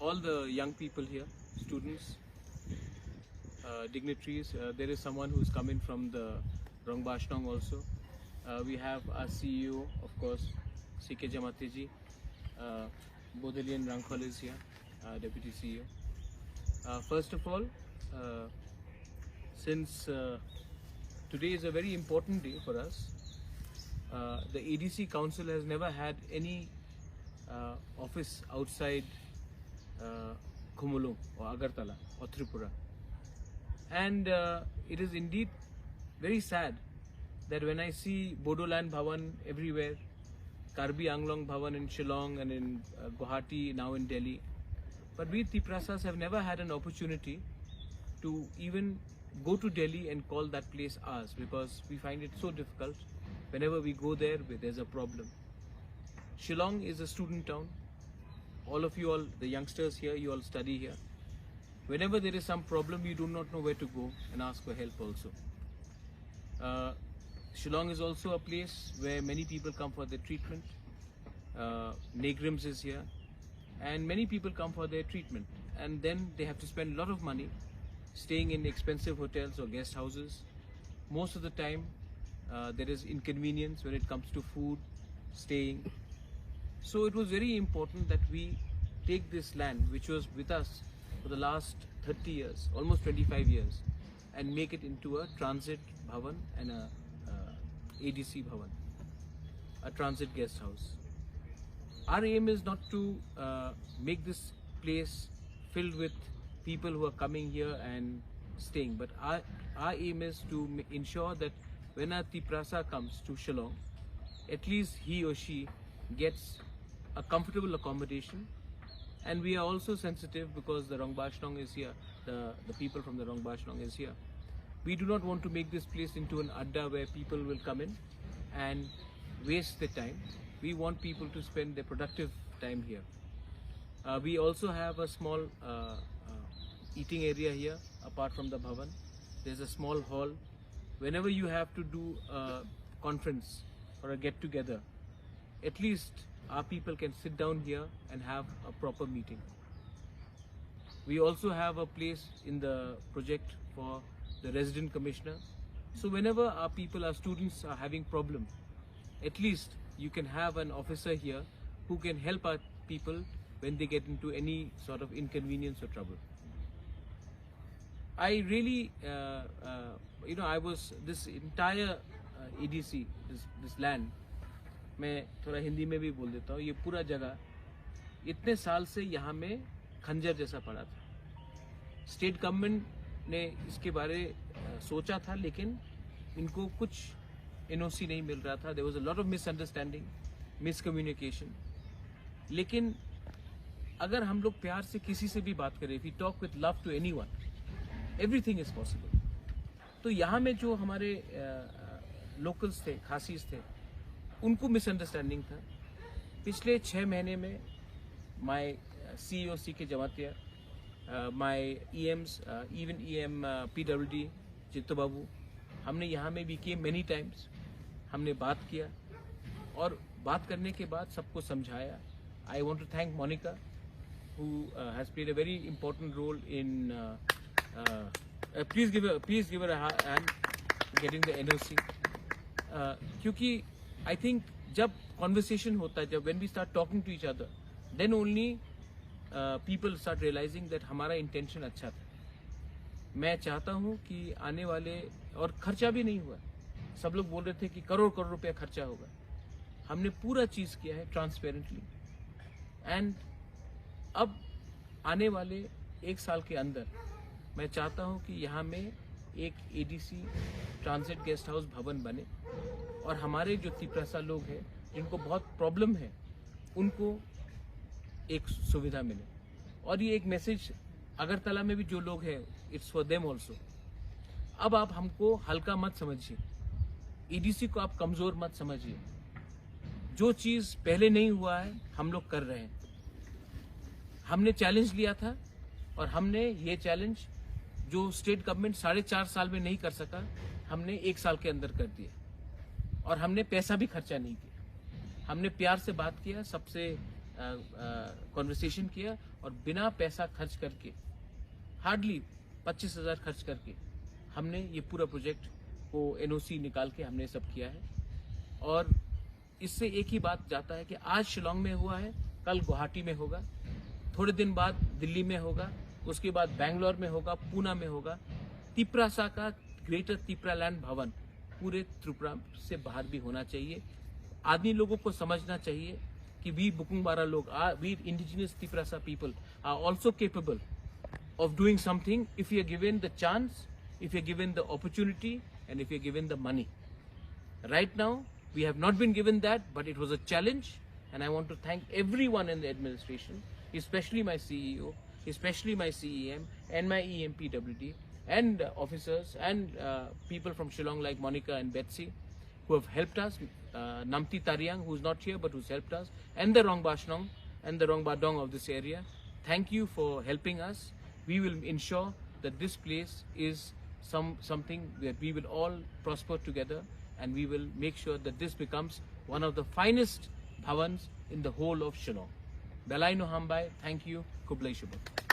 all the young people here, students, dignitaries. There is someone who is coming from the Narwkha also. We have our CEO, of course, C.K. Jamateji. Bodelian Narwkha is here, Deputy CEO. First of all, since today is a very important day for us, the ADC Council has never had any office outside Khumulung or Agartala or Tripura. And it is indeed very sad that when I see Bodoland Bhavan everywhere, Karbi Anglong Bhavan in Shillong and in Guwahati, now in Delhi, but we Tiprasas have never had an opportunity to even go to Delhi and call that place ours, because we find it so difficult. Whenever we go there, there's a problem. Shillong is a student town. All of you all, the youngsters here, you all study here. Whenever there is some problem, you do not know where to go and ask for help also. Shillong is also a place where many people come for their treatment. Negrims is here, and many people come for their treatment, and then they have to spend a lot of money staying in expensive hotels or guest houses. Most of the time there is inconvenience when it comes to food, staying. So it was very important that we take this land, which was with us for the last 30 years, almost 25 years, and make it into a transit bhavan and a ADC bhavan, a transit guest house. Our aim is not to make this place filled with people who are coming here and staying, but our aim is to ensure that when a Tiprasa comes to Shillong, at least he or she gets a comfortable accommodation. And we are also sensitive because the Narwkha is here, the people from the Narwkha is here. We do not want to make this place into an adda where people will come in and waste their time. We want people to spend their productive time here. We also have a small eating area here apart from the bhavan. There's a small hall. Whenever you have to do a conference or a get together, at least our people can sit down here and have a proper meeting. We also have a place in the project for the resident commissioner. So whenever our people, our students are having problem, at least you can have an officer here who can help our people when they get into any sort of inconvenience or trouble. I really, I was, this entire ADC, this land, मैं थोड़ा हिंदी में भी बोल देता हूँ, ये पूरा जगह इतने साल से यहाँ में खंजर जैसा पड़ा था. स्टेट गवर्नमेंट ने इसके बारे सोचा था, लेकिन इनको कुछ एनओसी नहीं मिल रहा था. There was a lot of misunderstanding, miscommunication. लेकिन अगर हम लोग प्यार से किसी से भी बात करें, if we talk with love to anyone, everything is possible. तो यहाँ में जो हमारे लोकल्स थे, खासीज थे, उनको मिसअंडरस्टैंडिंग था. पिछले 6 महीने में my CEO C.K. Jamatia, my EMs, even EM PWD चित्तो बाबू, हमने यहाँ में भी किए मेनी टाइम्स. हमने बात किया और बात करने के बाद सबको समझाया. I want to thank Monica who has played a very important role in please give her a hand getting the NOC. क्योंकि I think जब conversation होता है, जब when we start talking to each other, then only people start realizing that हमारा intention अच्छा था. मैं चाहता हूँ कि आने वाले, और खर्चा भी नहीं हुआ. सब लोग बोल रहे थे कि करोड़ रुपया खर्चा होगा. हमने पूरा चीज़ किया है ट्रांसपेरेंटली. एंड अब आने वाले 1 साल के अंदर मैं चाहता हूँ कि यहाँ में एक ADC ट्रांजिट गेस्ट हाउस भवन बने, और हमारे जो तिप्रसा लोग हैं जिनको बहुत प्रॉब्लम है, उनको एक सुविधा मिले. और ये एक मैसेज अगरतला में भी जो लोग हैं, इट्स फॉर देम ऑल्सो. अब आप हमको हल्का मत समझिए, ADC को आप कमज़ोर मत समझिए. जो चीज़ पहले नहीं हुआ है हम लोग कर रहे हैं. हमने चैलेंज लिया था, और हमने ये चैलेंज जो स्टेट गवर्नमेंट 4.5 साल में नहीं कर सका, हमने 1 साल के अंदर कर दिया. और हमने पैसा भी खर्चा नहीं किया. हमने प्यार से बात किया, सबसे कॉन्वर्सेशन किया और बिना पैसा खर्च करके, हार्डली 25,000 खर्च करके हमने ये पूरा प्रोजेक्ट को एनओसी निकाल के हमने सब किया है। और इससे एक ही बात जाता है कि आज शिलोंग में हुआ है, कल गुवाहाटी में होगा, थोड़े दिन बाद दिल्ली में होगा, उसके बाद बैंगलोर में होगा, पूना में होगा। तिप्रासा का ग्रेटर तिप्रालैंड भवन पूरे त्रिपुरा से बाहर भी होना चाहिए। आदमी लोगों को समझना चाहिए कि वी बुकुंगबारा लोग, we indigenous Tiprasa people are also capable of doing something if you are given the chance, if you are given the opportunity, and if you are given the money. Right now, we have not been given that, but it was a challenge, and I want to thank everyone in the administration, especially my CEO, especially my CEM, and my EMPWD, and officers, and people from Shillong like Monica and Betsy, who have helped us, Namti Tariang, who is not here, but who's helped us, and the Rongbashnong, and the Rongbadong of this area. Thank you for helping us. We will ensure that this place is something that we will all prosper together, and we will make sure that this becomes one of the finest bhavans in the whole of Shillong. Belai no Hambai, thank you. Kublai Shubha.